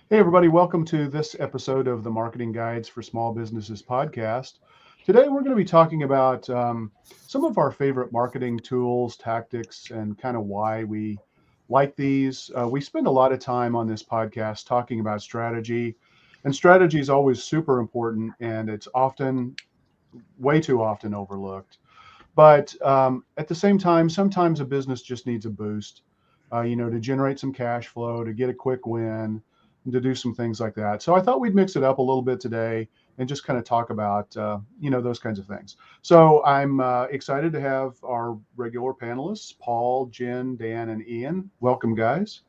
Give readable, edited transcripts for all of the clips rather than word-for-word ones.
Hey, everybody, welcome to this episode of the Marketing Guides for Small Businesses podcast. Today, we're going to be talking about some of our favorite marketing tools, tactics, and kind of why we like these. We spend a lot of time on this podcast talking about strategy, and strategy is always super important, and it's often, way too often, overlooked. But at the same time, sometimes a business just needs a boost, to generate some cash flow, to get a quick win, and to do some things like that. So I thought we'd mix it up a little bit today and just kind of talk about, those kinds of things. So I'm excited to have our regular panelists, Paul, Jen, Dan, and Ian. Welcome, guys.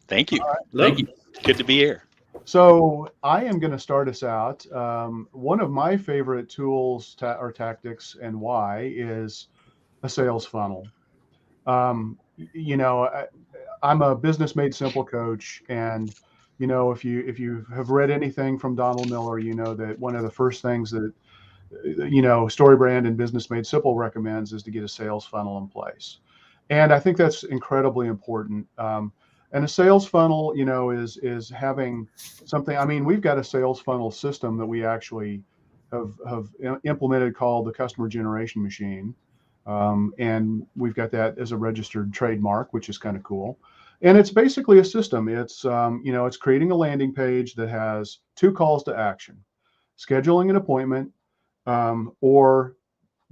Thank you. Thank Hello. you. Good to be here. So I am going to start us out. One of my favorite tools or tactics and why is a sales funnel. I'm a business made simple coach, and if you have read anything from Donald Miller, you know that one of the first things that StoryBrand and Business Made Simple recommends is to get a sales funnel in place, and I think that's incredibly important. And a sales funnel, is having something. I mean, we've got a sales funnel system that we actually have implemented called the customer generation machine. And we've got that as a registered trademark, which is kind of cool. And it's basically a system. It's creating a landing page that has two calls to action: scheduling an appointment, or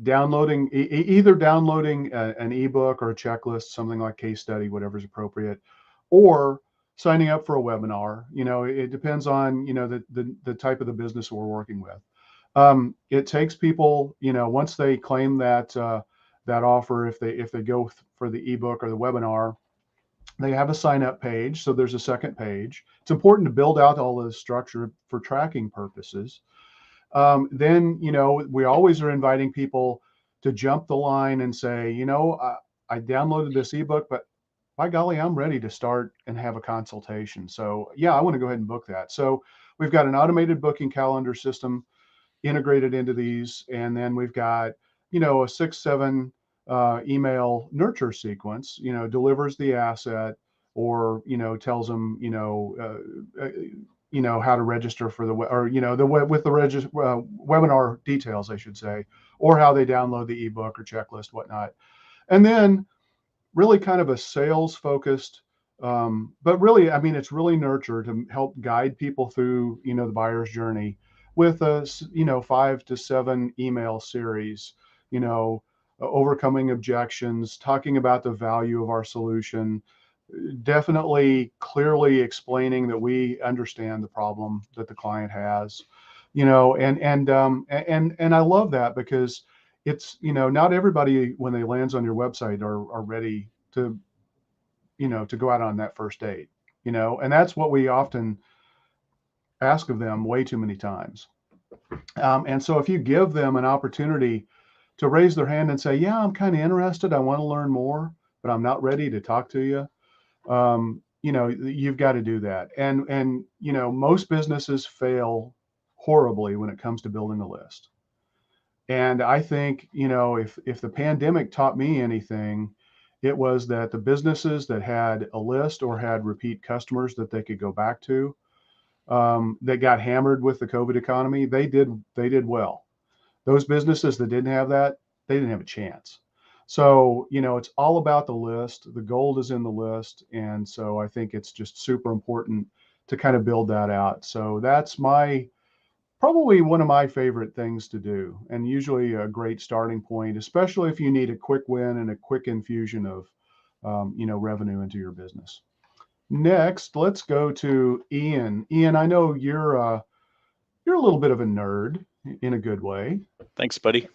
either downloading an ebook or a checklist, something like case study, whatever's appropriate, or signing up for a webinar. It depends on the type of the business we're working with. It takes people, once they claim that offer, if they go for the ebook or the webinar, they have a sign up page. So there's a second page. It's important to build out all of the structure for tracking purposes. Then, we always are inviting people to jump the line and say, I downloaded this ebook, but by golly, I'm ready to start and have a consultation. So yeah, I want to go ahead and book that. So we've got an automated booking calendar system integrated into these. And then we've got, a 6, 7 email nurture sequence, delivers the asset, or, tells them, how to register for the, or, with the webinar details, I should say, or how they download the ebook or checklist, whatnot. And then really kind of a sales focused, but really, I mean, it's really nurture to help guide people through, the buyer's journey with a, 5 to 7 email series, overcoming objections, talking about the value of our solution, definitely clearly explaining that we understand the problem that the client has, and I love that because it's, not everybody when they lands on your website are ready to, to go out on that first date, and that's what we often ask of them way too many times. And so if you give them an opportunity to raise their hand and say, yeah, I'm kind of interested, I want to learn more, but I'm not ready to talk to you, you've got to do that. And most businesses fail horribly when it comes to building a list. And I think, if the pandemic taught me anything, it was that the businesses that had a list or had repeat customers that they could go back to, that got hammered with the COVID economy, they did well. Those businesses that didn't have that, they didn't have a chance. So, it's all about the list. The gold is in the list. And so I think it's just super important to kind of build that out. So that's probably one of my favorite things to do, and usually a great starting point, especially if you need a quick win and a quick infusion of, revenue into your business. Next, let's go to Ian. Ian, I know you're a little bit of a nerd in a good way. Thanks, buddy.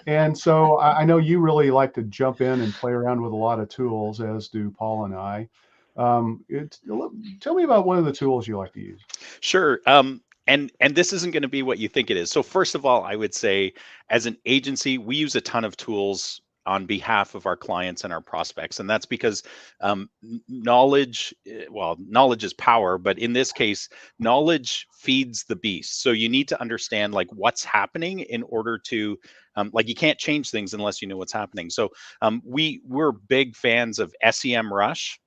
And so I know you really like to jump in and play around with a lot of tools, as do Paul and I. Tell me about one of the tools you like to use. Sure. And this isn't going to be what you think it is. So first of all, I would say as an agency, we use a ton of tools on behalf of our clients and our prospects. And that's because knowledge, well, knowledge is power, but in this case, knowledge feeds the beast. So you need to understand like what's happening in order to, like you can't change things unless you know what's happening. So we're big fans of SEM Rush.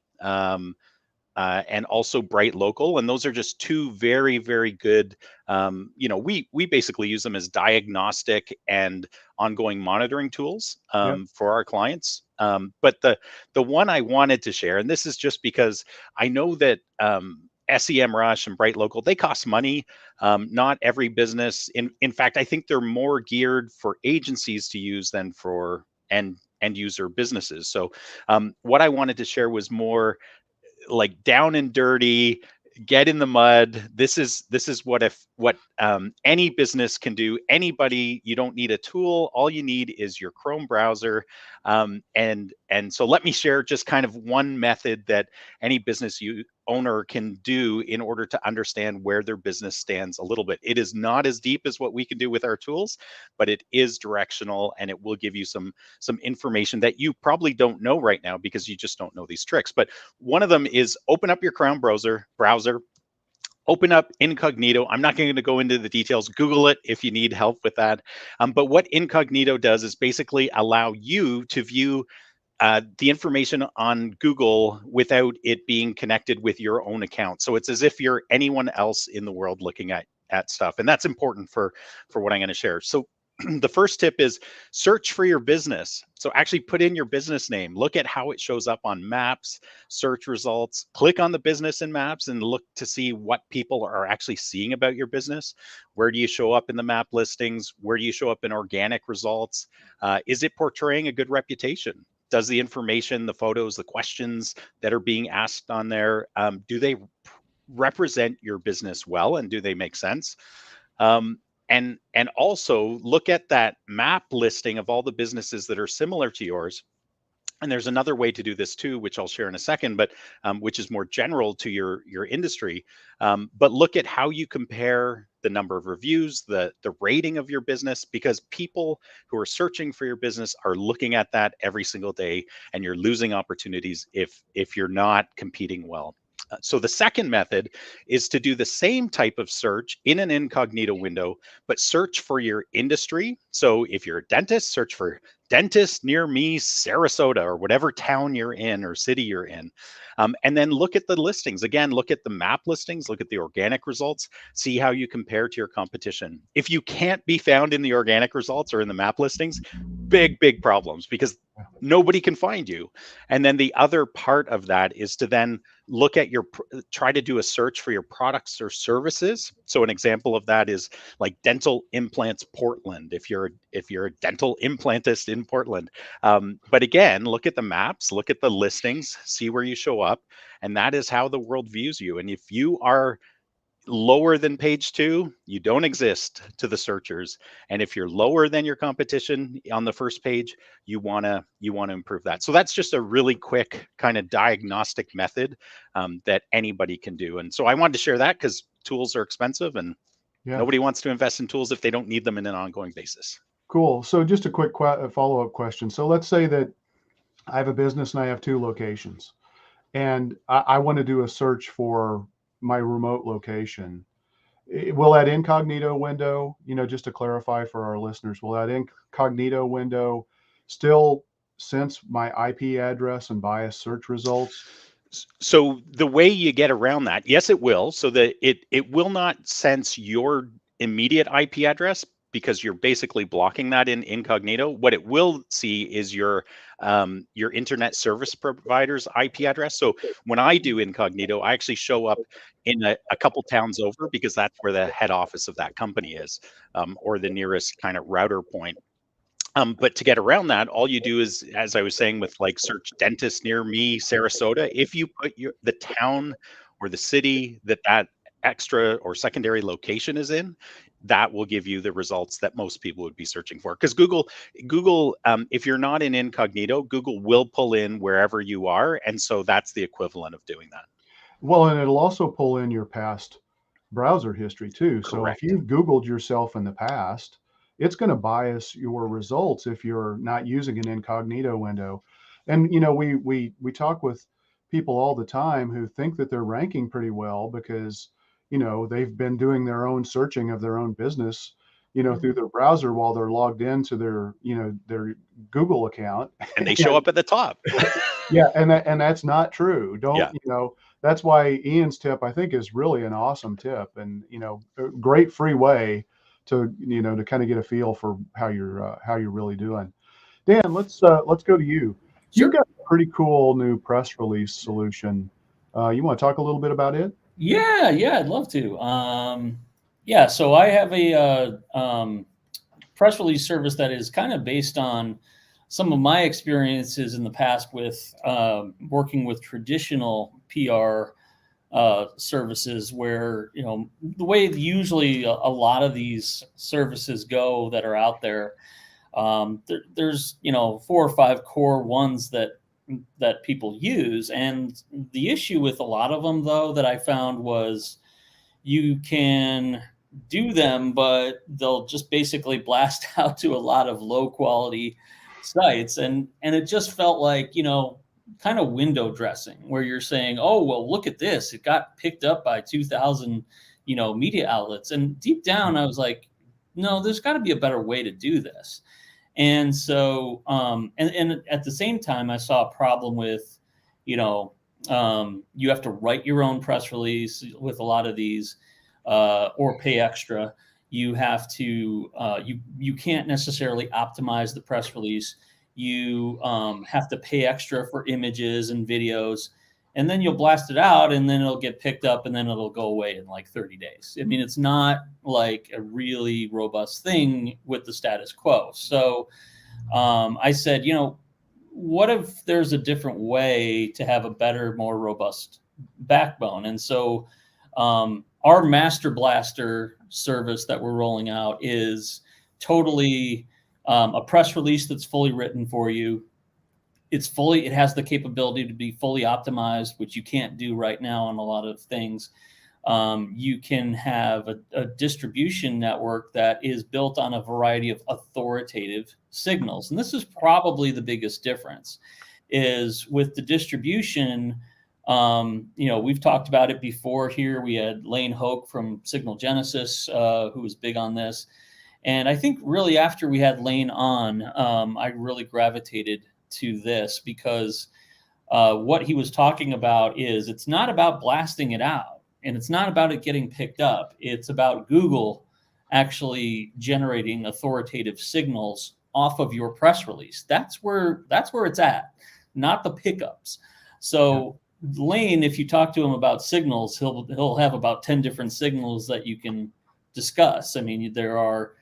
and also Bright Local. And those are just two very, very good, we basically use them as diagnostic and ongoing monitoring tools Yep. for our clients. But the one I wanted to share, and this is just because I know that SEMrush and Bright Local, they cost money. Not every business, in fact, I think they're more geared for agencies to use than for end user businesses. So what I wanted to share was more like down and dirty, get in the mud. This is what any business can do. Anybody, you don't need a tool. All you need is your Chrome browser. And so let me share just kind of one method that any owner can do in order to understand where their business stands a little bit. It is not as deep as what we can do with our tools, but it is directional, and it will give you some information that you probably don't know right now because you just don't know these tricks. But one of them is open up your Chrome browser, open up incognito. I'm not going to go into the details. Google it if you need help with that. But what incognito does is basically allow you to view the information on Google without it being connected with your own account. So it's as if you're anyone else in the world looking at stuff. And that's important for what I'm going to share. So the first tip is search for your business. So actually put in your business name, look at how it shows up on maps, search results, click on the business in maps and look to see what people are actually seeing about your business. Where do you show up in the map listings? Where do you show up in organic results? Is it portraying a good reputation? Does the information, the photos, the questions that are being asked on there, do they represent your business well, and do they make sense? And also look at that map listing of all the businesses that are similar to yours. And there's another way to do this too, which I'll share in a second, but which is more general to your industry. But look at how you compare the number of reviews, the rating of your business, because people who are searching for your business are looking at that every single day, and you're losing opportunities if you're not competing well. So the second method is to do the same type of search in an incognito window, but search for your industry. So if you're a dentist, search for dentist near me, Sarasota, or whatever town you're in or city you're in. And then look at the listings. Again, look at the map listings, look at the organic results, see how you compare to your competition. If you can't be found in the organic results or in the map listings, big problems, because nobody can find you. And then the other part of that is to then look at try to do a search for your products or services. So an example of that is like dental implants Portland, if you're a dental implantist in Portland. But again, look at the maps, look at the listings, see where you show up, and that is how the world views you. And if you are lower than page 2, you don't exist to the searchers. And if you're lower than your competition on the first page, you want to improve that. So that's just a really quick kind of diagnostic method that anybody can do. And so I wanted to share that because tools are expensive, and nobody wants to invest in tools if they don't need them in an ongoing basis. Cool. So just a quick follow-up question. So let's say that I have a business and I have 2 locations, and I want to do a search for my remote location. Will that incognito window, just to clarify for our listeners, will that incognito window still sense my IP address and bias search results? So the way you get around that, yes, it will. So that it will not sense your immediate IP address, because you're basically blocking that in incognito. What it will see is your internet service provider's IP address. So when I do incognito, I actually show up in a couple towns over, because that's where the head office of that company is, or the nearest kind of router point. But to get around that, all you do is, as I was saying, with like search dentist near me, Sarasota, if you put the town or the city that extra or secondary location is in, that will give you the results that most people would be searching for. Because Google, if you're not in incognito, Google will pull in wherever you are. And so that's the equivalent of doing that. Well, and it'll also pull in your past browser history too. So Correct. if you've Googled yourself in the past, it's going to bias your results if you're not using an incognito window. And we talk with people all the time who think that they're ranking pretty well because they've been doing their own searching of their own business through their browser while they're logged into their Google account, and they show up at the top. Yeah, and that's not true. Don't Yeah. that's why Ian's tip, I think, is really an awesome tip, and a great free way to to kind of get a feel for how you're really doing. Dan, let's go to you. You've Sure. got a pretty cool new press release solution. You want to talk a little bit about it? Yeah, I'd love to. Yeah, so I have a press release service that is kind of based on some of my experiences in the past with working with traditional PR services, where the way usually a lot of these services go that are out there. There's 4 or 5 core ones that people use, and the issue with a lot of them, though, that I found was you can do them, but they'll just basically blast out to a lot of low quality sites, and it just felt like kind of window dressing, where you're saying, oh well, look at this, it got picked up by 2,000 media outlets, and deep down I was like, no, there's got to be a better way to do this. And so, and at the same time, I saw a problem with, you have to write your own press release with a lot of these, or pay extra. You have to, you can't necessarily optimize the press release. You have to pay extra for images and videos, and then you'll blast it out, and then it'll get picked up, and then it'll go away in like 30 days. I mean, it's not like a really robust thing with the status quo. So I said, what if there's a different way to have a better, more robust backbone? And so our Master Blaster service that we're rolling out is totally a press release that's fully written for you. It has the capability to be fully optimized, which you can't do right now on a lot of things. You can have a distribution network that is built on a variety of authoritative signals. And this is probably the biggest difference, is with the distribution. We've talked about it before here. We had Lane Hoke from Signal Genesis, who was big on this. And I think really after we had Lane on, I really gravitated to this, because what he was talking about is, it's not about blasting it out, and it's not about it getting picked up. It's about Google actually generating authoritative signals off of your press release. That's where it's at, not the pickups. So Lane, if you talk to him about signals, he'll have about 10 different signals that you can discuss. I mean, there are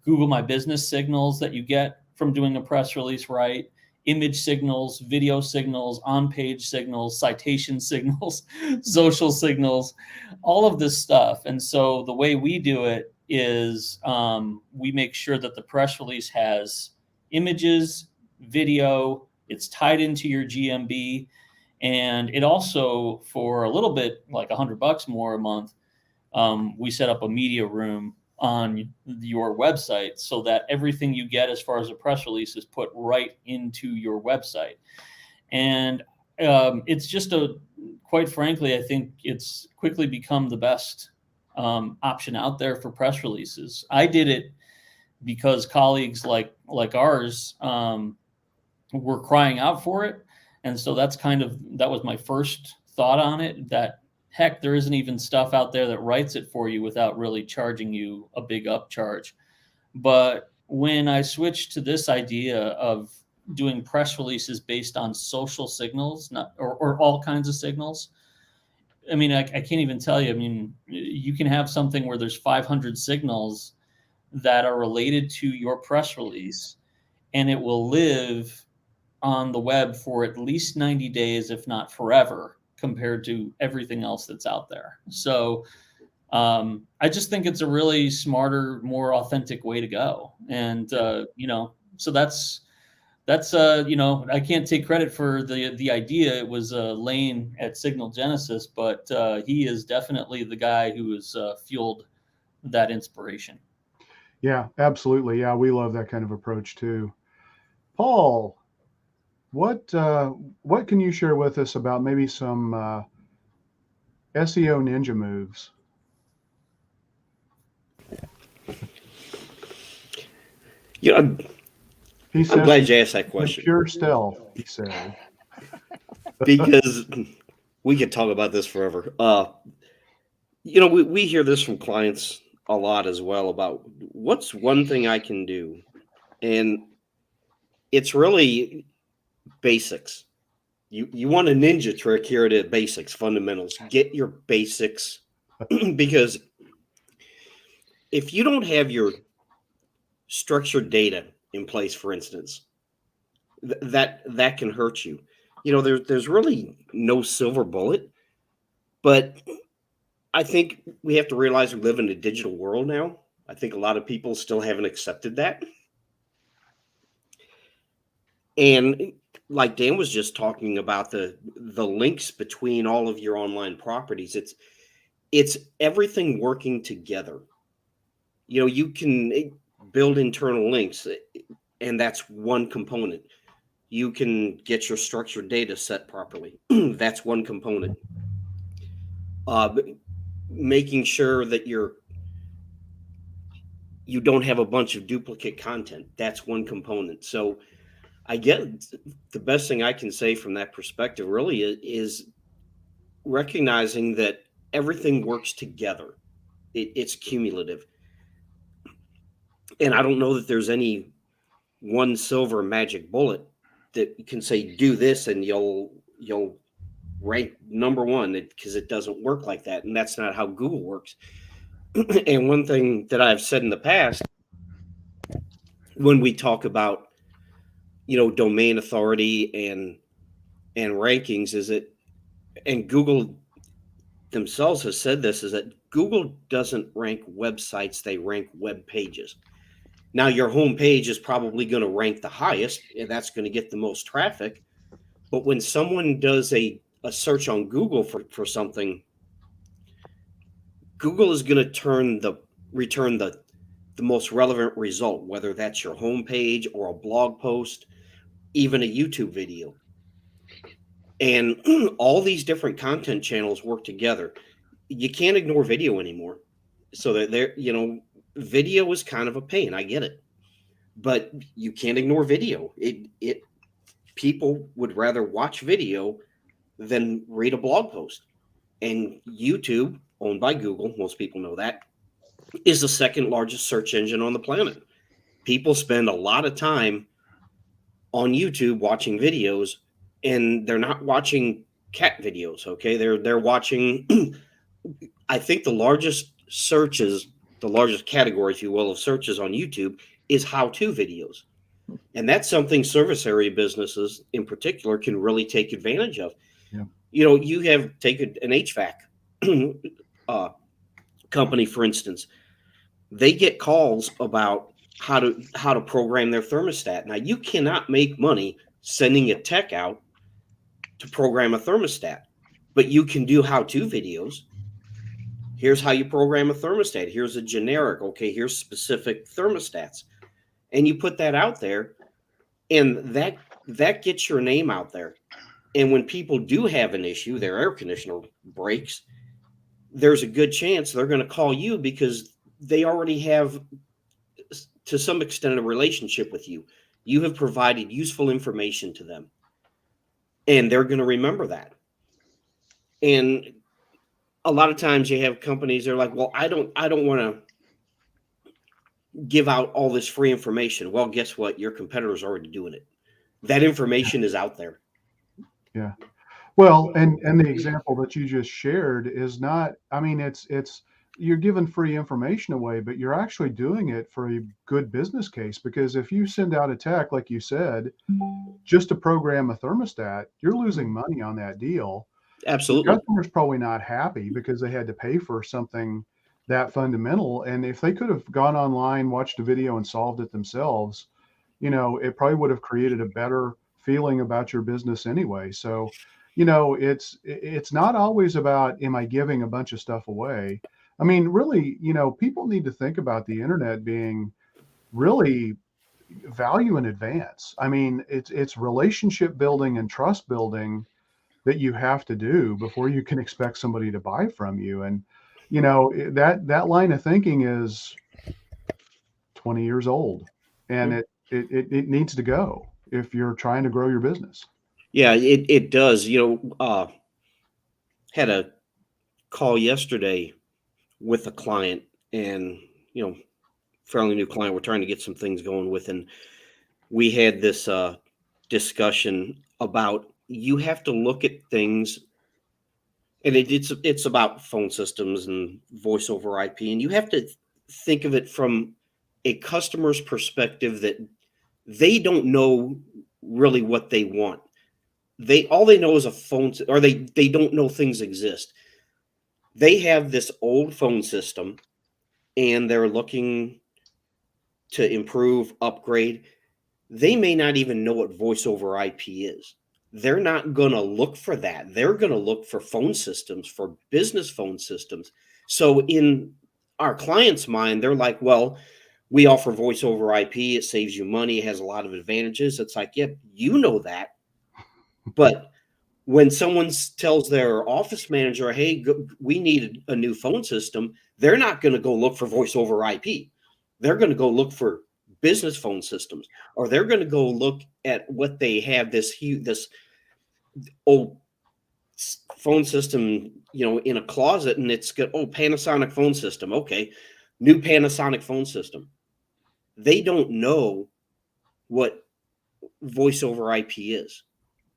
Google My Business signals that you get from doing a press release right, image signals, video signals, on-page signals, citation signals, social signals, all of this stuff. And so the way we do it is we make sure that the press release has images, video, it's tied into your GMB, and it also, for a little bit, like $100 more a month, we set up a media room on your website, so that everything you get as far as a press release is put right into your website. And it's just quite frankly, I think it's quickly become the best option out there for press releases. I did it because colleagues like ours were crying out for it. And so that was my first thought on it, that heck, there isn't even stuff out there that writes it for you without really charging you a big upcharge. But when I switched to this idea of doing press releases based on social signals, or all kinds of signals, I mean, I can't even tell you. I mean, you can have something where there's 500 signals that are related to your press release, and it will live on the web for at least 90 days, if not forever, compared to everything else that's out there. So I just think it's a really smarter, more authentic way to go. And, so that's I can't take credit for the idea. It was Lane at Signal Genesis, but he is definitely the guy who has fueled that inspiration. Yeah, absolutely. Yeah, we love that kind of approach too. Paul, what can you share with us about maybe some SEO ninja moves? I'm glad you asked that question. Pure stealth, he said. Because We could talk about this forever. We hear this from clients a lot as well about what's one thing I can do. And it's really basics. You want a ninja trick, here it is, basics, fundamentals. Get your basics because if you don't have your structured data in place, for instance, that can hurt you. There's really no silver bullet, but I think we have to realize we live in a digital world now. I think a lot of people still haven't accepted that. And like Dan was just talking about the links between all of your online properties, it's everything working together. You can build internal links, and that's one component. You can get your structured data set properly. That's one component. Making sure that you don't have a bunch of duplicate content. That's one component. So I get the best thing I can say from that perspective really is recognizing that everything works together. It's cumulative. And I don't know that there's any one silver magic bullet that can say, do this and you'll rank number one, because it doesn't work like that. And that's not how Google works. And one thing that I've said in the past, when we talk about, domain authority and rankings, is that, and Google themselves has said this, is that Google doesn't rank websites, they rank web pages. Now, your home page is probably going to rank the highest, and that's going to get the most traffic. But when someone does a search on Google for something, Google is going to return the most relevant result, whether that's your home page or a blog post, even a YouTube video. And all these different content channels work together. You can't ignore video anymore. So that video is kind of a pain. I get it, but you can't ignore video. People would rather watch video than read a blog post. And YouTube, owned by Google, most people know that, is the second largest search engine on the planet. People spend a lot of time on YouTube watching videos, and they're not watching cat videos. Okay. They're watching, I think the largest category, if you will, of searches on YouTube is how-to videos. And that's something service area businesses in particular can really take advantage of. Yeah. You have taken an HVAC company, for instance. They get calls about how to program their thermostat. Now, you cannot make money sending a tech out to program a thermostat, but you can do how-to videos. Here's how you program a thermostat. Here's a generic. Okay, here's specific thermostats. And you put that out there, and that gets your name out there. And when people do have an issue, their air conditioner breaks, there's a good chance they're going to call you because they already have, to some extent, a relationship with you. You have provided useful information to them, and they're going to remember that. And a lot of times you have companies that are like, well, I don't want to give out all this free information. Well, guess what? Your competitor's already doing it. That information is out there. Yeah. Well, and the example that you just shared is not, I mean, it's you're giving free information away, but you're actually doing it for a good business case, because if you send out a tech, like you said, just to program a thermostat, you're losing money on that deal. Absolutely. The customer's probably not happy because they had to pay for something that fundamental. And if they could have gone online, watched a video and solved it themselves, it probably would have created a better feeling about your business anyway. So, it's not always about, am I giving a bunch of stuff away? I mean, really, people need to think about the internet being really value in advance. I mean, it's relationship building and trust building that you have to do before you can expect somebody to buy from you. And, that line of thinking is 20 years old, and it needs to go if you're trying to grow your business. Yeah, it does. had a call yesterday with a client, and fairly new client we're trying to get some things going with, and we had this discussion about you have to look at things, and it's about phone systems and voice over IP, and you have to think of it from a customer's perspective, that they don't know really what they want. All they know is a phone, or they don't know things exist. They have this old phone system, and they're looking to improve, upgrade. They may not even know what voice over IP is. They're not going to look for that. They're going to look for phone systems, for business phone systems. So in our client's mind, they're like, well, we offer voice over IP. It saves you money. It has a lot of advantages. It's like, yeah, you know that. But when someone tells their office manager, hey, we need a new phone system, they're not going to go look for voice over IP. They're going to go look for business phone systems, or they're going to go look at what they have, this old phone system, in a closet, and it's got, Panasonic phone system. Okay, new Panasonic phone system. They don't know what voice over IP is.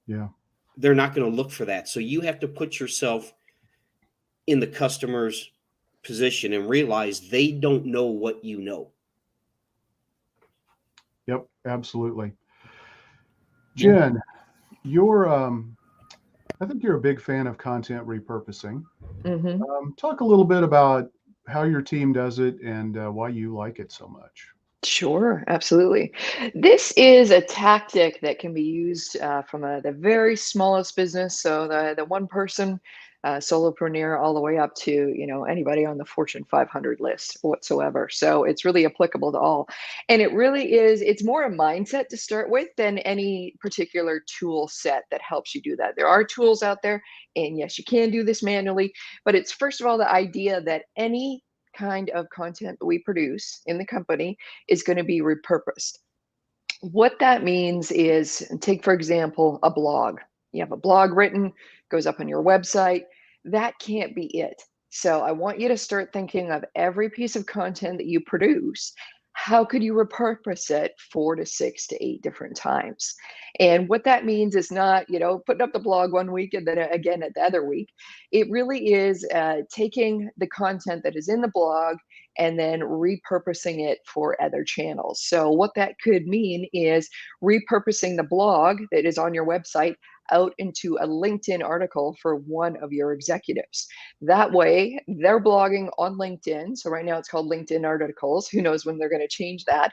Yeah. They're not going to look for that. So you have to put yourself in the customer's position and realize they don't know what you know. Yep, absolutely. Jen, I think you're a big fan of content repurposing. Talk a little bit about how your team does it and why you like it so much. Sure, absolutely. This is a tactic that can be used from the very smallest business, so the one person solopreneur, all the way up to anybody on the Fortune 500 list whatsoever. So it's really applicable to all, and it really is. It's more a mindset to start with than any particular tool set that helps you do that. There are tools out there, and yes, you can do this manually, but it's first of all the idea that any kind of content that we produce in the company is going to be repurposed. What that means is, take for example a blog. You have a blog written, goes up on your website. That can't be it. So I want you to start thinking of every piece of content that you produce. How could you repurpose it 4 to 6 to 8 different times? And what that means is not, putting up the blog one week and then again at the other week. It really is taking the content that is in the blog and then repurposing it for other channels. So what that could mean is repurposing the blog that is on your website out into a LinkedIn article for one of your executives. That way, they're blogging on LinkedIn. So right now it's called LinkedIn articles. Who knows when they're going to change that?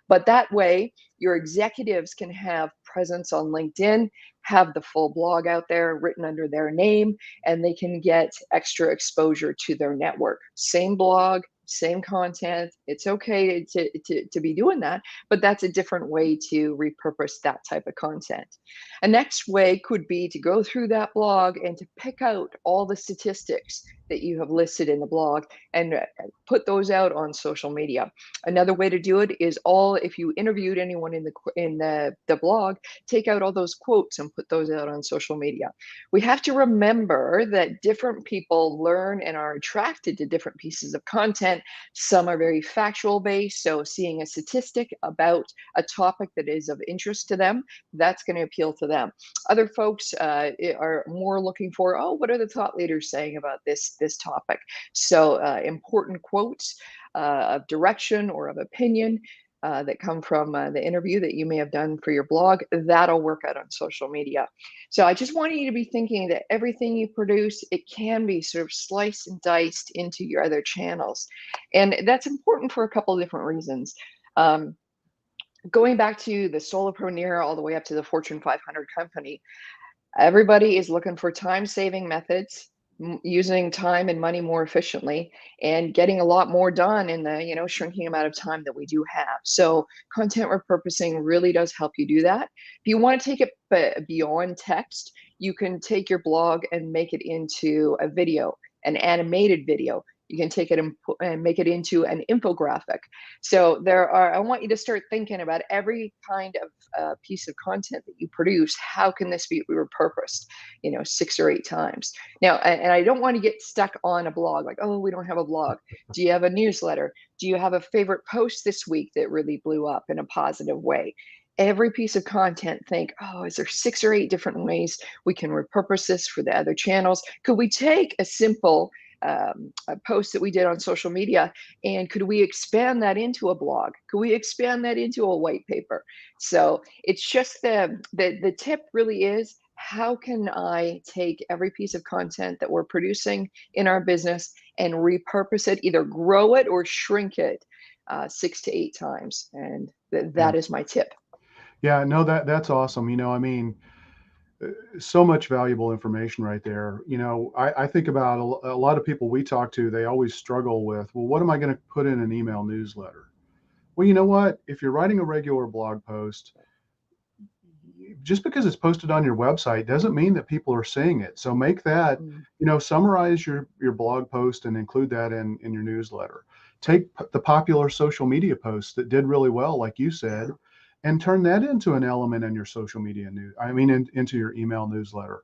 But that way, your executives can have presence on LinkedIn, have the full blog out there written under their name, and they can get extra exposure to their network. Same blog, same content. It's okay to be doing that, but that's a different way to repurpose that type of content. A next way could be to go through that blog and to pick out all the statistics that you have listed in the blog and put those out on social media. Another way to do it is if you interviewed anyone in the blog, take out all those quotes and put those out on social media. We have to remember that different people learn and are attracted to different pieces of content. Some are very factual based, so seeing a statistic about a topic that is of interest to them, that's going to appeal to them. Other folks are more looking for, what are the thought leaders saying about this topic? So important quotes of direction or of opinion that come from the interview that you may have done for your blog, that'll work out on social media. So I just wanted you to be thinking that everything you produce, it can be sort of sliced and diced into your other channels. And that's important for a couple of different reasons. Going back to the solopreneur all the way up to the Fortune 500 company, everybody is looking for time-saving methods, using time and money more efficiently, and getting a lot more done in the shrinking amount of time that we do have. So content repurposing really does help you do that. If you want to take it beyond text, you can take your blog and make it into a video, an animated video. You can take it and make it into an infographic. So I want you to start thinking about every kind of piece of content that you produce. How can this be repurposed, 6 or 8 times? Now, and I don't want to get stuck on a blog, like, oh, we don't have a blog. Do you have a newsletter? Do you have a favorite post this week that really blew up in a positive way? Every piece of content, think, oh, is there 6 or 8 different ways we can repurpose this for the other channels? Could we take a simple a post that we did on social media, and could we expand that into a blog? Could we expand that into a white paper? So it's just the tip really is, how can I take every piece of content that we're producing in our business and repurpose it, either grow it or shrink it 6 to 8 times? And that is my tip. Yeah, no, that's awesome. I mean, so much valuable information right there. I think about a lot of people we talk to, they always struggle with, well, what am I going to put in an email newsletter? Well, you know what? If you're writing a regular blog post, just because it's posted on your website doesn't mean that people are seeing it. So make that, summarize your blog post and include that in your newsletter. Take the popular social media posts that did really well, like you said, and turn that into an element in your social media into your email newsletter.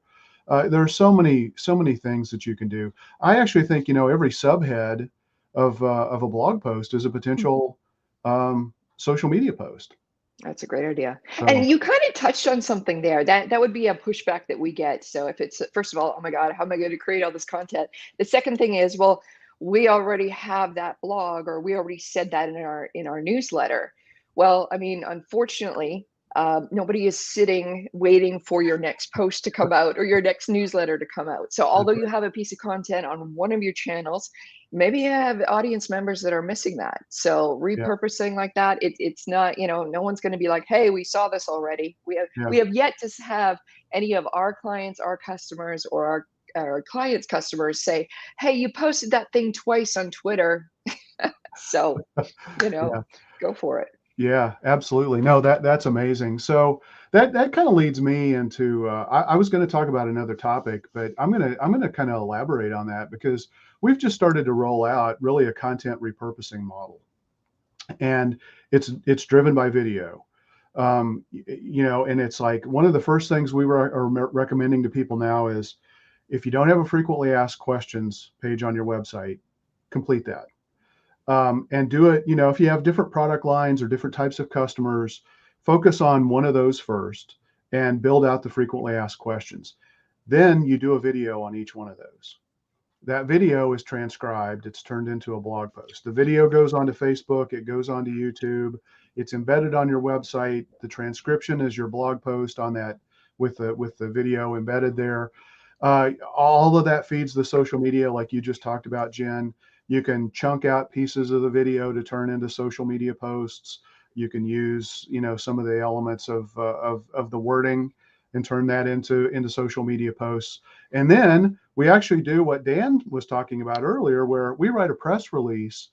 There are so many things that you can do. I actually think, every subhead of a blog post is a potential social media post. That's a great idea. So, And you kind of touched on something there. That would be a pushback that we get. So if it's, first of all, oh my God, how am I going to create all this content? The second thing is, well, we already have that blog, or we already said that in our newsletter. Well, I mean, unfortunately, nobody is sitting waiting for your next post to come out or your next newsletter to come out. So although you have a piece of content on one of your channels, maybe you have audience members that are missing that. So repurposing like that, it's not, no one's going to be like, hey, we saw this already. We have yet to have any of our clients, our customers, or our clients' customers say, hey, you posted that thing twice on Twitter. So, go for it. Yeah, absolutely. No, that's amazing. So that kind of leads me into I was going to talk about another topic, but I'm gonna kind of elaborate on that, because we've just started to roll out really a content repurposing model, and it's driven by video. And it's like one of the first things we are recommending to people now is, if you don't have a frequently asked questions page on your website, complete that. And do it, if you have different product lines or different types of customers, focus on one of those first and build out the frequently asked questions. Then you do a video on each one of those. That video is transcribed. It's turned into a blog post. The video goes onto Facebook. It goes onto YouTube. It's embedded on your website. The transcription is your blog post on that with the video embedded there. All of that feeds the social media, like you just talked about, Jen. You can chunk out pieces of the video to turn into social media posts. You can use, some of the elements of the wording and turn that into social media posts. And then we actually do what Dan was talking about earlier, where we write a press release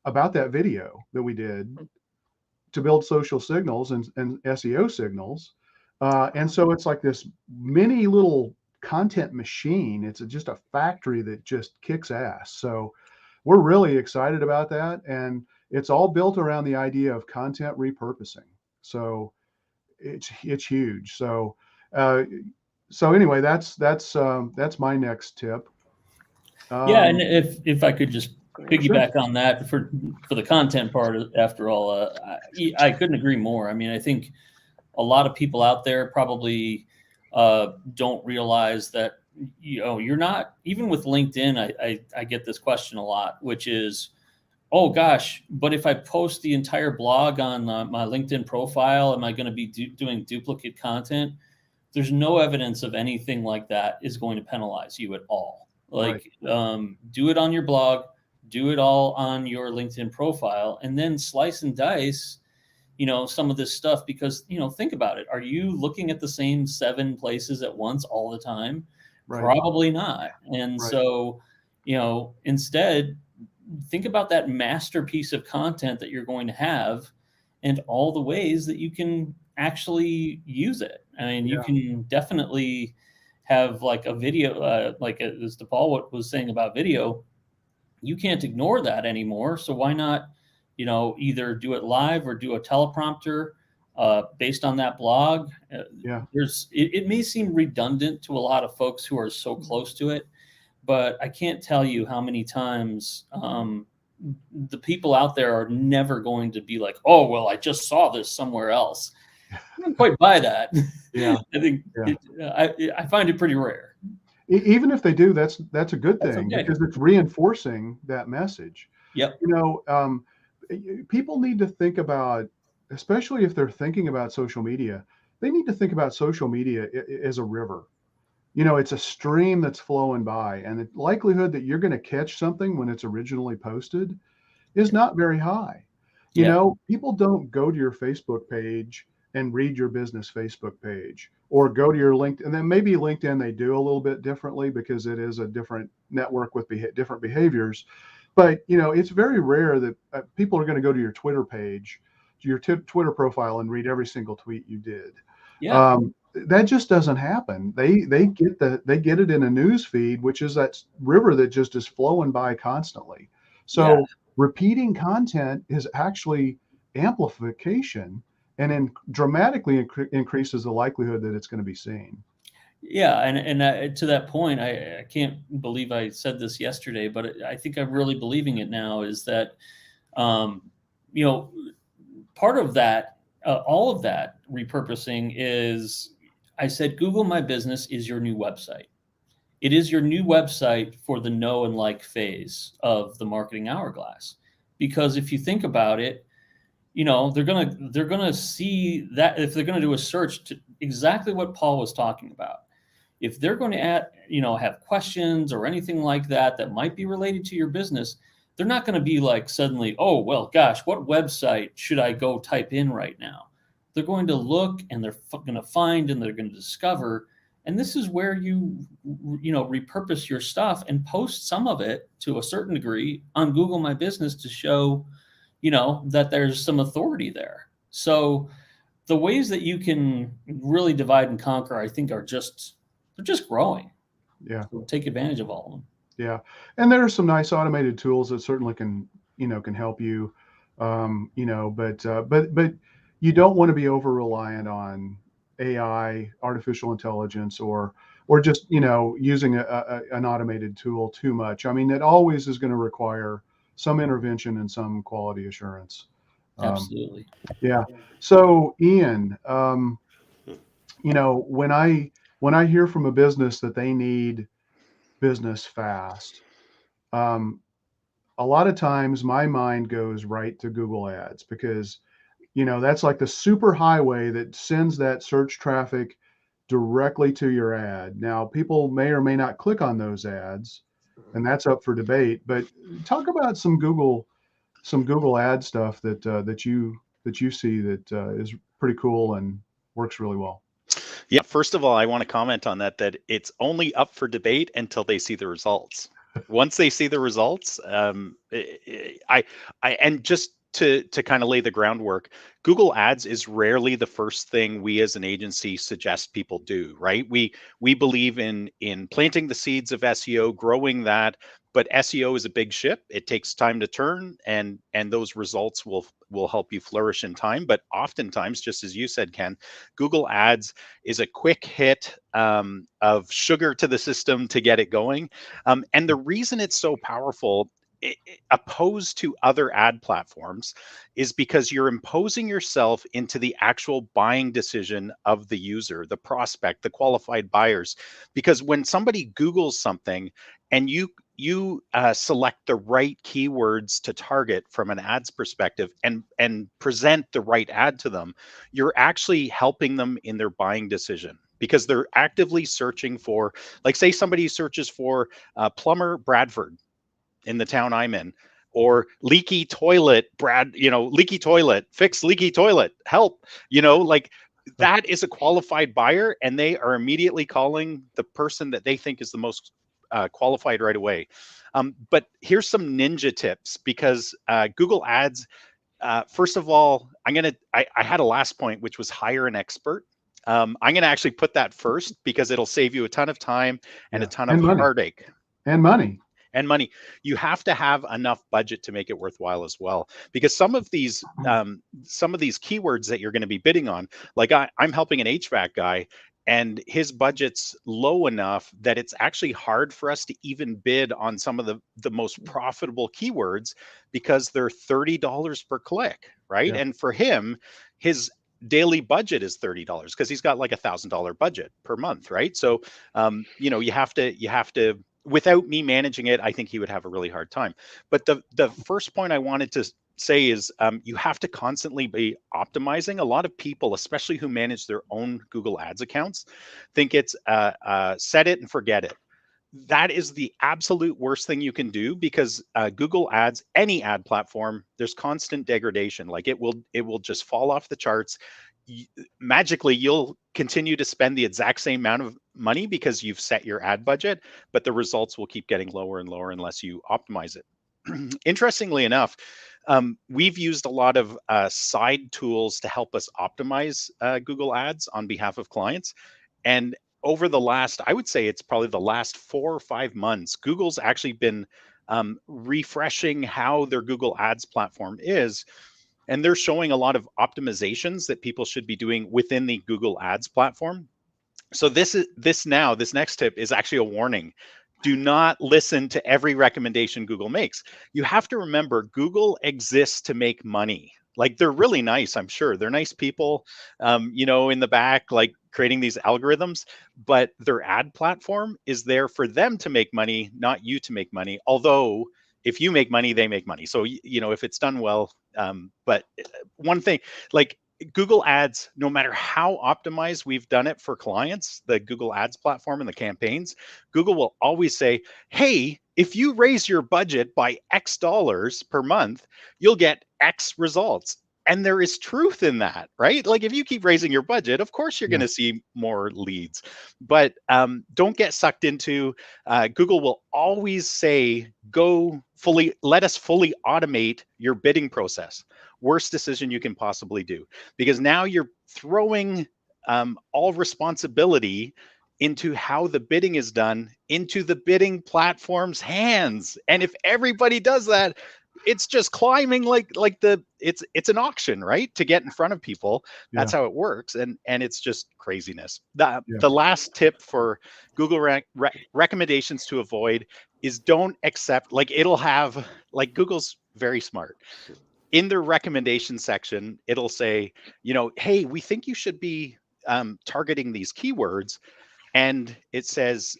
about that video that we did to build social signals and SEO signals. And so it's like this mini little content machine. It's just a factory that just kicks ass. So we're really excited about that, and it's all built around the idea of content repurposing. So it's huge. So anyway, that's my next tip. And if I could just piggyback on that for the content part, after all, I couldn't agree more. I mean, I think a lot of people out there probably don't realize that, you're not, even with LinkedIn, I get this question a lot, which is, oh gosh, but if I post the entire blog on my LinkedIn profile, am I going to be doing duplicate content? There's no evidence of anything like that is going to penalize you at all. Like, right. Do it on your blog, do it all on your LinkedIn profile, and then slice and dice some of this stuff, because, think about it. Are you looking at the same 7 places at once all the time? Right. Probably not. And right. So, instead, think about that masterpiece of content that you're going to have and all the ways that you can actually use it. I mean, you can definitely have like a video, as DePaul was saying about video, you can't ignore that anymore. So why not, either do it live or do a teleprompter based on that blog? Yeah. It may seem redundant to a lot of folks who are so close to it, but I can't tell you how many times the people out there are never going to be like, oh, well, I just saw this somewhere else. I don't quite buy that. Yeah. I think I find it pretty rare. Even if they do, that's a good That's thing, okay. because it's reinforcing that message. Yep. People need to think about, especially if they're thinking about social media, they need to think about social media as a river. It's a stream that's flowing by, and the likelihood that you're going to catch something when it's originally posted is not very high. People don't go to your Facebook page and read your business Facebook page, or go to your LinkedIn. And then maybe LinkedIn, they do a little bit differently because it is a different network with different behaviors. But, it's very rare that people are going to go to your Twitter page, to your Twitter profile, and read every single tweet you did. Yeah. That just doesn't happen. They get it in a news feed, which is that river that just is flowing by constantly. So repeating content is actually amplification, and then dramatically increases the likelihood that it's going to be seen. Yeah, and to that point, I can't believe I said this yesterday, but I think I'm really believing it now, is that, part of that, all of that repurposing is, I said, Google My Business is your new website. It is your new website for the know and like phase of the marketing hourglass. Because if you think about it, they're gonna see that if they're gonna do a search to exactly what Paul was talking about. If they're going to have questions or anything like that might be related to your business, they're not going to be like suddenly, oh, well, gosh, what website should I go type in right now? They're going to look, and they're going to find, and they're going to discover. And this is where you repurpose your stuff and post some of it to a certain degree on Google My Business to show, that there's some authority there. So the ways that you can really divide and conquer, I think, they're just growing. Yeah. So take advantage of all of them. Yeah. And there are some nice automated tools that certainly can help you, but you don't want to be over reliant on AI, artificial intelligence, or just, using an automated tool too much. I mean, it always is going to require some intervention and some quality assurance. Absolutely. Yeah. So Ian, when I hear from a business that they need business fast, a lot of times my mind goes right to Google Ads, because that's like the super highway that sends that search traffic directly to your ad. Now, people may or may not click on those ads, and that's up for debate. But talk about some Google ad stuff that you see that is pretty cool and works really well. Yeah, first of all, I want to comment on that it's only up for debate until they see the results. Once they see the results, and just to kind of lay the groundwork, Google Ads is rarely the first thing we as an agency suggest people do, right? We believe in planting the seeds of SEO, growing that, but SEO is a big ship. It takes time to turn, and those results will help you flourish in time. But oftentimes, just as you said, Ken, Google Ads is a quick hit of sugar to the system to get it going. And the reason it's so powerful, opposed to other ad platforms, is because you're imposing yourself into the actual buying decision of the user, the prospect, the qualified buyers. Because when somebody Googles something and you select the right keywords to target from an ads perspective and present the right ad to them, you're actually helping them in their buying decision, because they're actively searching for, like, say somebody searches for plumber Bradford in the town I'm in, or leaky toilet, leaky toilet, fix leaky toilet, help, like, that is a qualified buyer, and they are immediately calling the person that they think is the most qualified right away. But here's some ninja tips, because Google Ads, first of all, I had a last point, which was hire an expert. I'm going to actually put that first, because it'll save you a ton of time and a ton of heartache. And money. and money. You have to have enough budget to make it worthwhile as well, because some of these keywords that you're going to be bidding on, like I'm helping an HVAC guy, and his budget's low enough that it's actually hard for us to even bid on some of the most profitable keywords, because they're $30 per click, right? Yeah. And for him, his daily budget is $30 because he's got like $1,000 budget per month, right? So you have to, without me managing it, I think he would have a really hard time. But the first point I wanted to say is you have to constantly be optimizing. A lot of people, especially who manage their own Google Ads accounts, think it's set it and forget it. That is the absolute worst thing you can do, because Google Ads, any ad platform, there's constant degradation. Like it will just fall off the charts. Magically, you'll continue to spend the exact same amount of money because you've set your ad budget, but the results will keep getting lower and lower unless you optimize it. Interestingly enough, we've used a lot of side tools to help us optimize Google Ads on behalf of clients. And over the last, I would say it's probably the last 4 or 5 months, Google's actually been refreshing how their Google Ads platform is. And they're showing a lot of optimizations that people should be doing within the Google Ads platform. So this next tip is actually a warning. Do not listen to every recommendation Google makes. You have to remember, Google exists to make money. Like, they're really nice, I'm sure. They're nice people, in the back, like creating these algorithms, but their ad platform is there for them to make money, not you to make money. Although if you make money, they make money. So, if it's done well, but one thing, like Google Ads, no matter how optimized we've done it for clients, the Google Ads platform and the campaigns, Google will always say, hey, if you raise your budget by X dollars per month, you'll get X results. And there is truth in that, right? Like, if you keep raising your budget, of course you're going to see more leads. But don't get sucked into, Google will always say, let us fully automate your bidding process. Worst decision you can possibly do, because now you're throwing all responsibility into how the bidding is done into the bidding platform's hands. And if everybody does that, it's just climbing it's an auction, right? To get in front of people. That's how it works. And it's just craziness. The last tip for Google recommendations to avoid is don't accept, it'll have, Google's very smart. In their recommendation section, it'll say, hey, we think you should be targeting these keywords. And it says,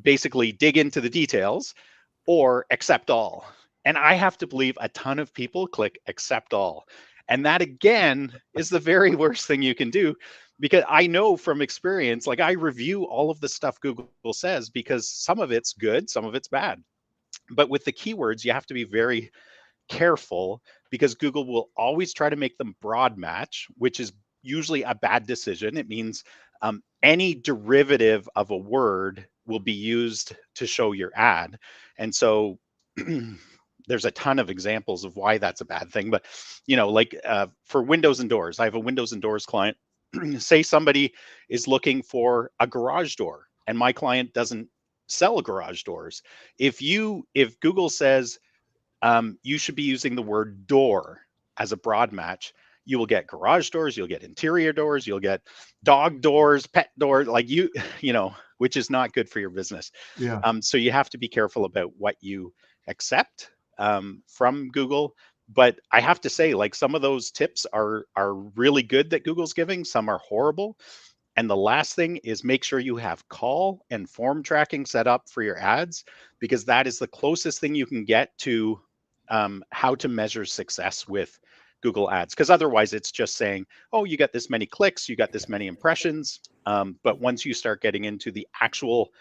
basically dig into the details or accept all. And I have to believe a ton of people click accept all. And that, again, is the very worst thing you can do, because I know from experience, I review all of the stuff Google says, because some of it's good, some of it's bad. But with the keywords, you have to be very careful, because Google will always try to make them broad match, which is usually a bad decision. It means any derivative of a word will be used to show your ad. And so there's a ton of examples of why that's a bad thing. But, for windows and doors, I have a windows and doors client. Say somebody is looking for a garage door, and my client doesn't sell garage doors. If Google says, you should be using the word door as a broad match, you will get garage doors, you'll get interior doors, you'll get dog doors, pet doors, which is not good for your business. Yeah. So you have to be careful about what you accept from Google. But I have to say, some of those tips are really good that Google's giving. Some are horrible. And the last thing is, make sure you have call and form tracking set up for your ads, because that is the closest thing you can get to how to measure success with Google Ads. Because otherwise it's just saying, oh, you got this many clicks, you got this many impressions. But once you start getting into the actual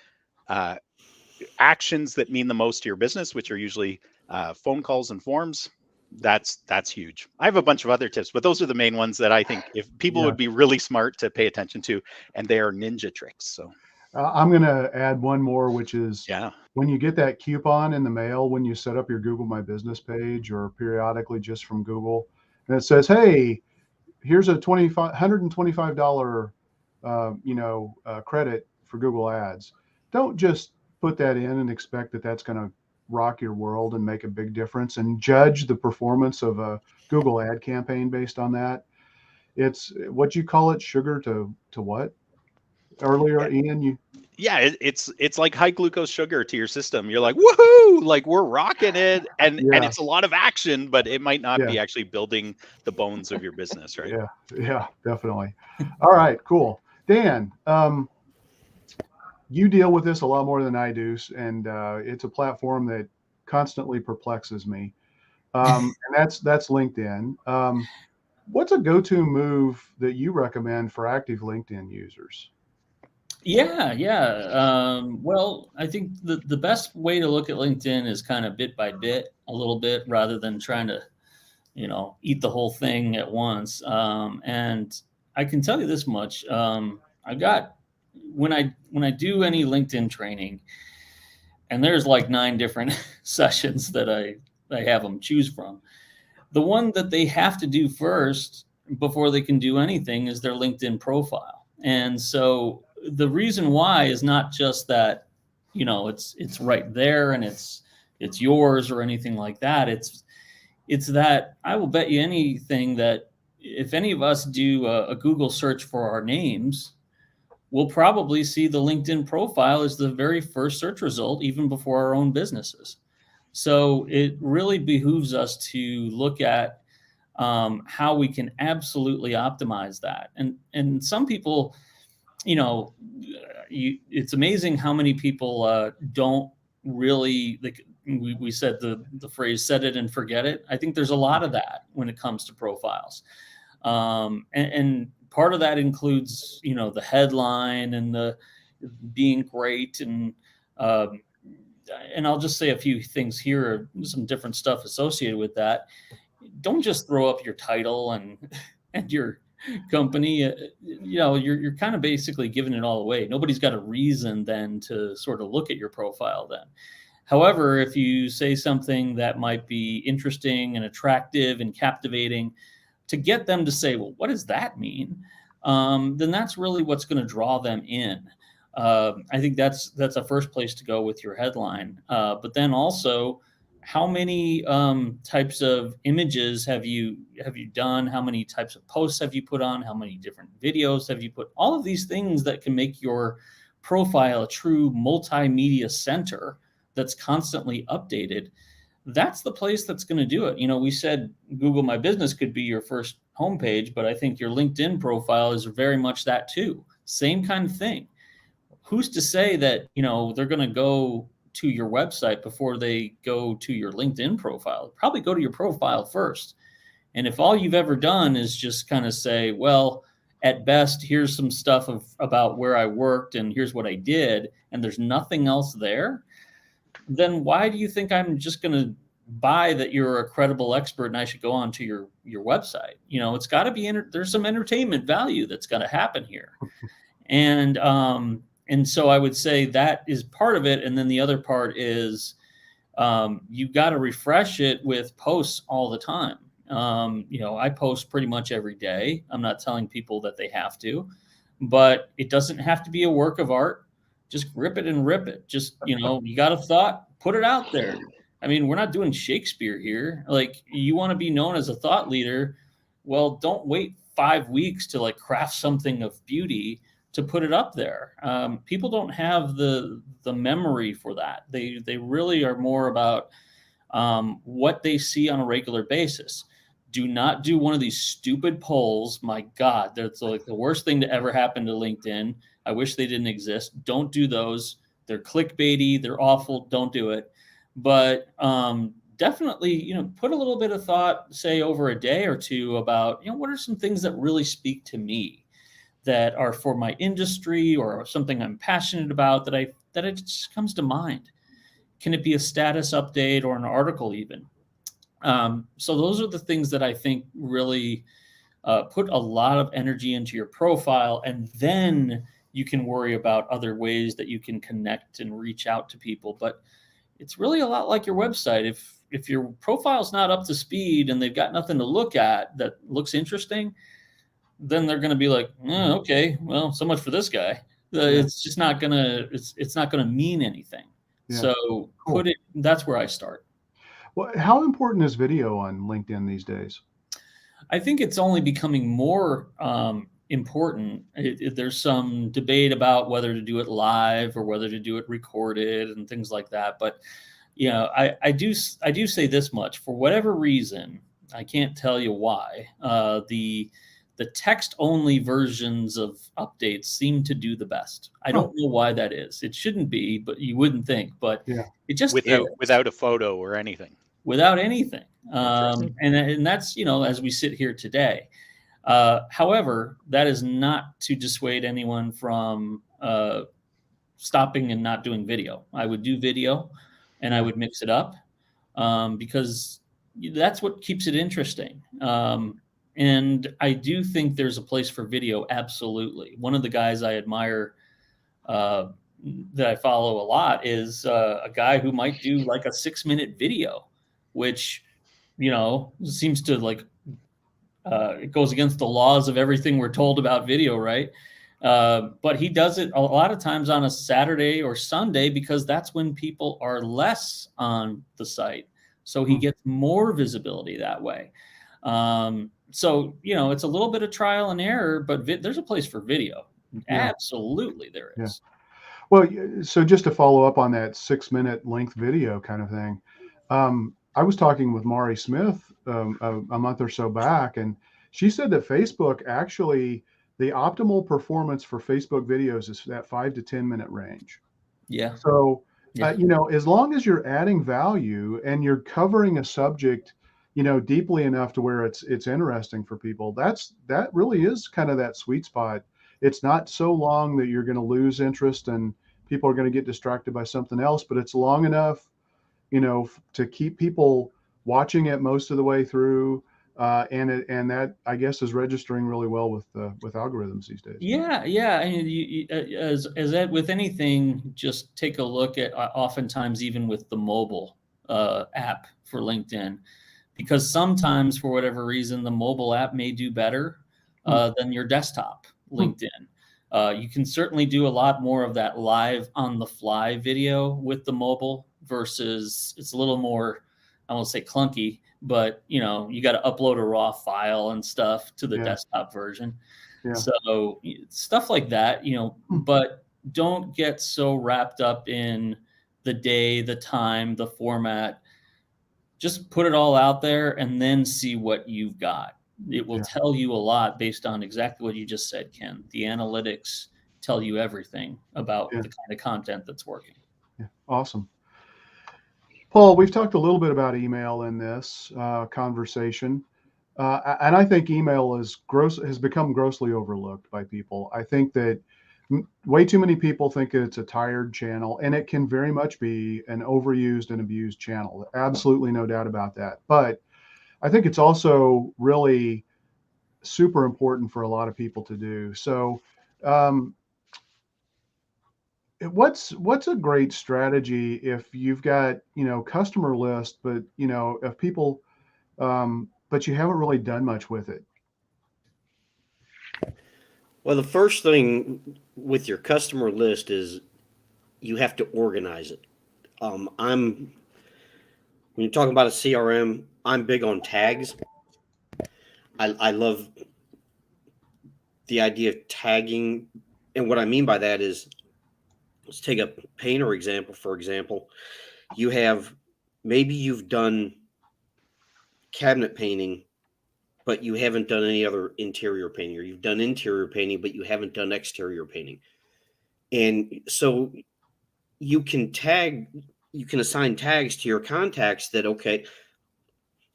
actions that mean the most to your business, which are usually phone calls and forms, that's huge. I have a bunch of other tips, but those are the main ones that I think if people would be really smart to pay attention to, and they are ninja tricks. So I'm going to add one more, which is when you get that coupon in the mail, when you set up your Google My Business page, or periodically just from Google, and it says, hey, here's a $125 credit for Google Ads. Don't just put that in and expect that that's going to rock your world and make a big difference and judge the performance of a Google ad campaign based on that. It's what you call it, sugar to what? Earlier, Ian, yeah, it's like high glucose sugar to your system. You're like, woohoo, like we're rocking it, and Yeah. it's a lot of action, but it might not Yeah. be actually building the bones of your business, right? Yeah, definitely. All right, cool. Dan, you deal with this a lot more than I do, and it's a platform that constantly perplexes me. And that's LinkedIn. What's a go-to move that you recommend for active LinkedIn users? Yeah. Well, I think the best way to look at LinkedIn is kind of bit by bit, a little bit, rather than trying to, eat the whole thing at once. And I can tell you this much: I got when I do any LinkedIn training, and there's like 9 different sessions that I have them choose from. The one that they have to do first before they can do anything is their LinkedIn profile. And so the reason why is not just that, it's right there and it's yours or anything like that. It's that I will bet you anything that if any of us do a Google search for our names, we'll probably see the LinkedIn profile as the very first search result, even before our own businesses. So it really behooves us to look at how we can absolutely optimize that. And some people, it's amazing how many people don't really, like we said the phrase "set it and forget it." I think there's a lot of that when it comes to profiles. And part of that includes, the headline and the being great. And I'll just say a few things here, some different stuff associated with that. Don't just throw up your title and your company. You're kind of basically giving it all away. Nobody's got a reason then to sort of look at your profile then. However, if you say something that might be interesting and attractive and captivating to get them to say, well, what does that mean? Then that's really what's going to draw them in. I think that's a first place to go with your headline. But then also, how many types of images have you done? How many types of posts have you put on? How many different videos have you put? All of these things that can make your profile a true multimedia center that's constantly updated. That's the place that's going to do it. We said Google My Business could be your first homepage, but I think your LinkedIn profile is very much that too. Same kind of thing. Who's to say that, they're going to go to your website before they go to your LinkedIn profile? Probably go to your profile first. And if all you've ever done is just kind of say, well, at best, here's some stuff about where I worked and here's what I did, and there's nothing else there, then why do you think I'm just going to buy that you're a credible expert and I should go on to your website? It's got to be, there's some entertainment value that's got to happen here. And so I would say that is part of it. And then the other part is you've got to refresh it with posts all the time. I post pretty much every day. I'm not telling people that they have to, but it doesn't have to be a work of art. Just rip it and rip it. Just, you got a thought, put it out there. I mean, we're not doing Shakespeare here. Like, you want to be known as a thought leader. Well, don't wait 5 weeks to like craft something of beauty to put it up there. People don't have the memory for that. They really are more about what they see on a regular basis. Do not do one of these stupid polls. My God, that's like the worst thing to ever happen to LinkedIn. I wish they didn't exist. Don't do those. They're clickbaity. They're awful. Don't do it. But definitely, put a little bit of thought, say over a day or two, about, what are some things that really speak to me, that are for my industry or something I'm passionate about, that it just comes to mind. Can it be a status update or an article even? So those are the things that I think really put a lot of energy into your profile, and then you can worry about other ways that you can connect and reach out to people. But it's really a lot like your website. If your profile's not up to speed and they've got nothing to look at that looks interesting, then they're going to be like, okay, well, so much for this guy. It's just not going to, it's not going to mean anything. So Cool. that's where I start. Well, how important is video on LinkedIn these days? I think it's only becoming more important. There's some debate about whether to do it live or whether to do it recorded and things like that. But I do say this much: for whatever reason, I can't tell you why, the text only versions of updates seem to do the best. I don't know why that is. It shouldn't be, but you wouldn't think. But it just without a photo or anything. Without anything. And that's, as we sit here today. However, that is not to dissuade anyone from stopping and not doing video. I would do video and I would mix it up because that's what keeps it interesting. And I do think there's a place for video. Absolutely. One of the guys I admire that I follow a lot is a guy who might do like a 6-minute video, which, seems to it goes against the laws of everything we're told about video, right? But he does it a lot of times on a Saturday or Sunday because that's when people are less on the site. So he gets more visibility that way. So, it's a little bit of trial and error, but there's a place for video. Absolutely, there is. Yeah. Well, so just to follow up on that 6-minute length video kind of thing, I was talking with Mari Smith a month or so back, and she said that Facebook actually, the optimal performance for Facebook videos is that 5 to 10 minute range. Yeah. So, as long as you're adding value and you're covering a subject, deeply enough to where it's interesting for people, that really is kind of that sweet spot. It's not so long that you're going to lose interest and people are going to get distracted by something else, but it's long enough, to keep people watching it most of the way through. And that, I guess, is registering really well with algorithms these days. Yeah. I mean, as that with anything, just take a look at oftentimes even with the mobile app for LinkedIn, because sometimes for whatever reason the mobile app may do better than your desktop LinkedIn. You can certainly do a lot more of that live on the fly video with the mobile versus it's a little more, I won't say clunky, but you got to upload a raw file and stuff to the desktop version. So stuff like that, but don't get so wrapped up in the day, the time, the format. Just put it all out there and then see what you've got. It will tell you a lot based on exactly what you just said, Ken. The analytics tell you everything about the kind of content that's working. Yeah. Awesome. Paul, we've talked a little bit about email in this conversation, and I think email has become grossly overlooked by people. I think that way too many people think it's a tired channel, and it can very much be an overused and abused channel. Absolutely no doubt about that. But I think it's also really super important for a lot of people to do. So what's a great strategy if you've got, customer list, but, if people, but you haven't really done much with it? Well, the first thing with your customer list is you have to organize it. When you're talking about a CRM, I'm big on tags. I love the idea of tagging. And what I mean by that is, let's take a painter example. For example, maybe you've done cabinet painting, but you haven't done any other interior painting, or you've done interior painting, but you haven't done exterior painting. And so you can assign tags to your contacts that, okay,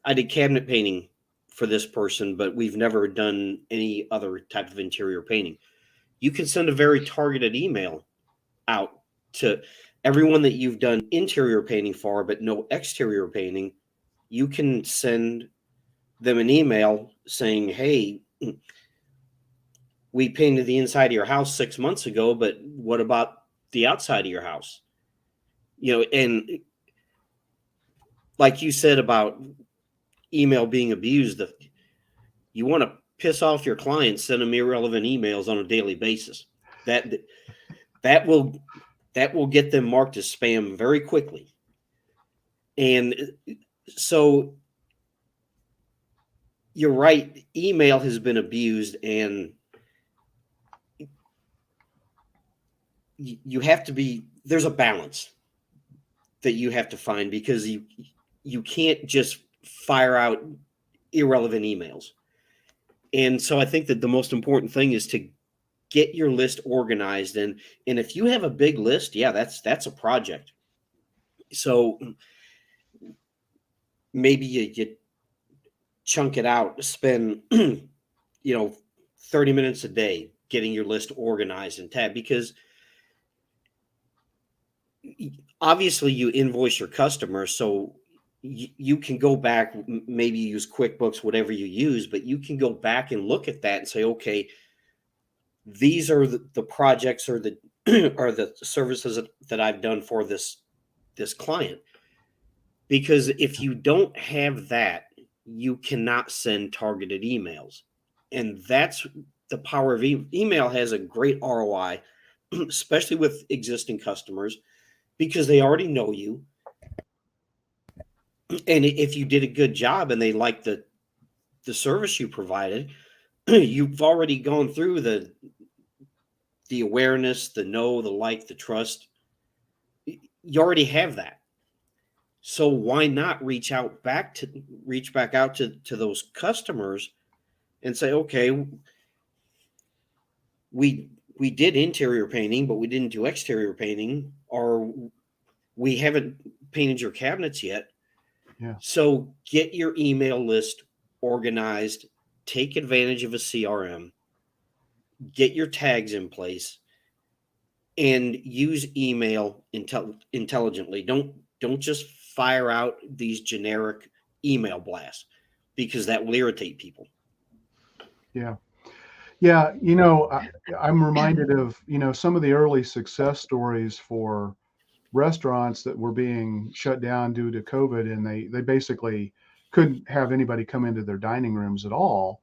I did cabinet painting for this person, but we've never done any other type of interior painting. You can send a very targeted email out to everyone that you've done interior painting for, but no exterior painting. You can send them an email saying, hey, we painted the inside of your house 6 months ago, but what about the outside of your house? And like you said about email being abused, you want to piss off your clients, send them irrelevant emails on a daily basis. That that will get them marked as spam very quickly. And so you're right, email has been abused, and you have to be, there's a balance that you have to find, because you can't just fire out irrelevant emails. And so I think that the most important thing is to get your list organized. And if you have a big list, yeah, that's a project. So maybe you chunk it out, spend 30 minutes a day getting your list organized and tabbed, because obviously you invoice your customers, so you can go back, maybe use QuickBooks, whatever you use, but you can go back and look at that and say, okay, these are the projects or the or the services that I've done for this client. Because if you don't have that, you cannot send targeted emails. And that's the power of email. Has a great ROI, especially with existing customers, because they already know you. And if you did a good job and they like the service you provided, you've already gone through the awareness, the know, the like, the trust. You already have that. So why not reach back out to those customers and say, okay, we did interior painting, but we didn't do exterior painting, or we haven't painted your cabinets yet. Yeah. So get your email list organized, take advantage of a CRM, get your tags in place, and use email intelligently. Don't just fire out these generic email blasts, because that will irritate people. Yeah. I'm reminded of, some of the early success stories for restaurants that were being shut down due to COVID, and they basically couldn't have anybody come into their dining rooms at all.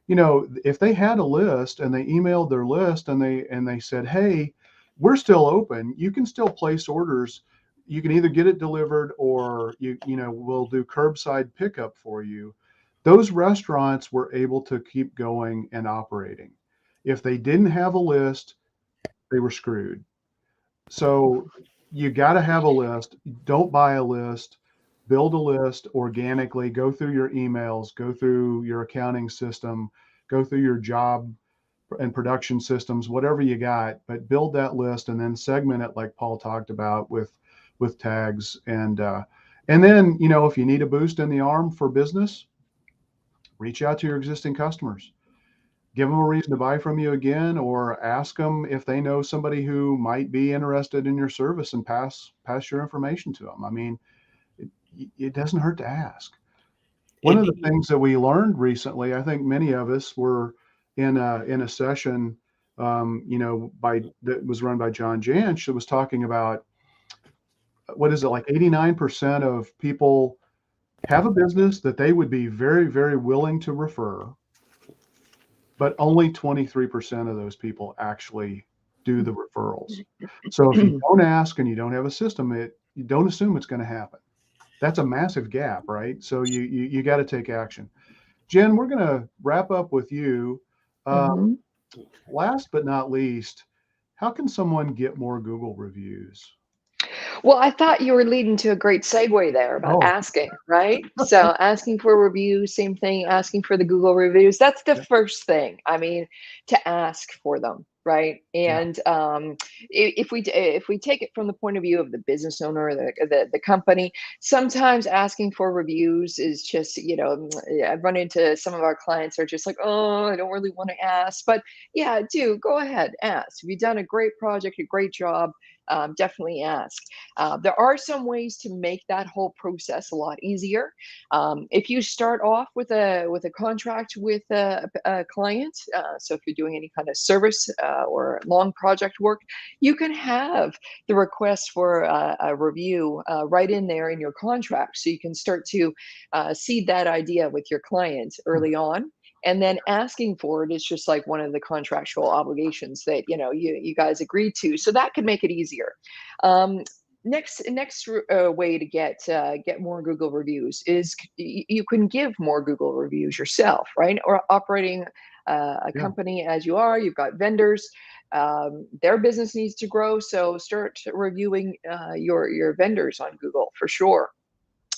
If they had a list and they emailed their list and they said, hey, we're still open, you can still place orders. You can either get it delivered, or we'll do curbside pickup for you. Those restaurants were able to keep going and operating. If they didn't have a list, they were screwed. So you got to have a list. Don't buy a list. Build a list organically. Go through your emails, go through your accounting system, go through your job and production systems, whatever you got, but build that list and then segment it like Paul talked about with tags. And then, if you need a boost in the arm for business, reach out to your existing customers. Give them a reason to buy from you again, or ask them if they know somebody who might be interested in your service, and pass your information to them. I mean, it doesn't hurt to ask. One of the things that we learned recently, I think many of us were in a session, that was run by John Jansch, that was talking about, what is it, like 89% of people have a business that they would be very, very willing to refer, but only 23% of those people actually do the referrals. So if you don't ask and you don't have a system, you don't assume it's going to happen. That's a massive gap, right? So you got to take action. Jen, we're going to wrap up with you. Last but not least, how can someone get more Google reviews? Well, I thought you were leading to a great segue there about asking, right? So asking for reviews, same thing, asking for the Google reviews. That's the first thing. I mean, to ask for them, right? And if we take it from the point of view of the business owner or the company, sometimes asking for reviews is just, I've run into some of our clients are just like, oh, I don't really want to ask, but yeah, do go ahead, ask. If you've done a great project, a great job, definitely ask. There are some ways to make that whole process a lot easier. If you start off with a contract with a client, so if you're doing any kind of service or long project work, you can have the request for a review right in there in your contract, so you can start to seed that idea with your client early on. And then asking for it is just like one of the contractual obligations that, you guys agreed to. So that could make it easier. Next way to get more Google reviews is you can give more Google reviews yourself, right? Or operating a company as you are, you've got vendors. Their business needs to grow, so start reviewing your vendors on Google for sure.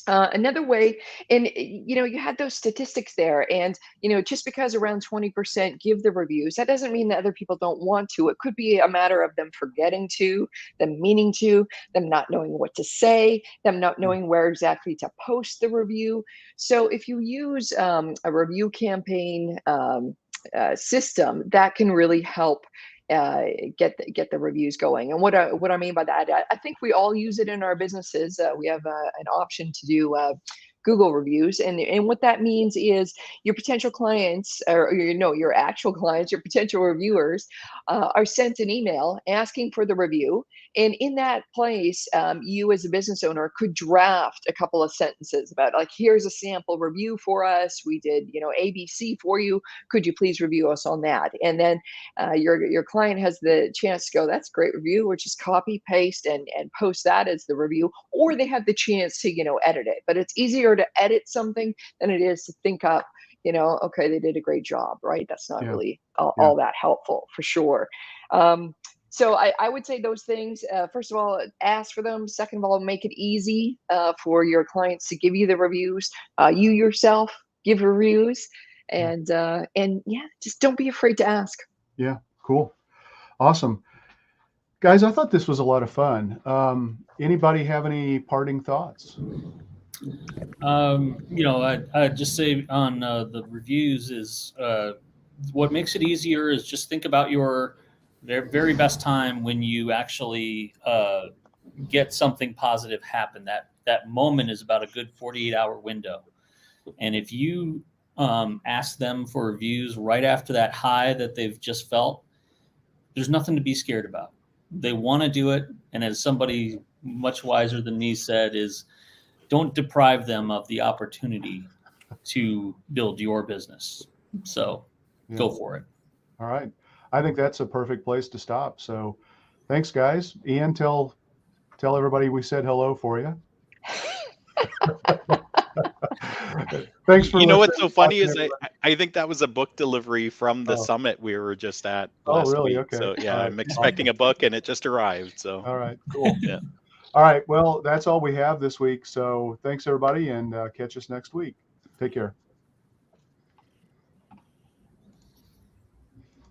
Another way, and you had those statistics there, and just because around 20% give the reviews, that doesn't mean that other people don't want to. It could be a matter of them forgetting to, them meaning to, them not knowing what to say, them not knowing where exactly to post the review. So if you use a review campaign system, that can really help get the reviews going. And what I mean by that, I think we all use it in our businesses. We have an option to do Google reviews, and what that means is your potential clients, or your actual clients, your potential reviewers, are sent an email asking for the review, and in that place, you as a business owner could draft a couple of sentences about, like, here's a sample review for us. We did ABC for you. Could you please review us on that? And then your client has the chance to go, that's a great review, or just copy, paste, and post that as the review, or they have the chance to edit it. But it's easier to edit something than it is to think up, okay, they did a great job, right? That's not really all that helpful for sure. So I would say those things. First of all, ask for them. Second of all, make it easy for your clients to give you the reviews. You yourself give reviews, and just don't be afraid to ask. Yeah, cool. Awesome. Guys, I thought this was a lot of fun. Anybody have any parting thoughts? I'd just say on the reviews is what makes it easier is just think about your very best time when you actually get something positive happen. That moment is about a good 48-hour window. And if you ask them for reviews right after that high that they've just felt, there's nothing to be scared about. They want to do it. And as somebody much wiser than me said, is don't deprive them of the opportunity to build your business. So go for it. All right. I think that's a perfect place to stop. So thanks, guys. Ian, tell everybody we said hello for you. Thanks for what's so funny is I think that was a book delivery from the summit we were just at last really? week. Okay. So yeah, right. I'm expecting a book and it just arrived. So all right, cool. Yeah. All right. Well, that's all we have this week. So thanks everybody, and catch us next week. Take care.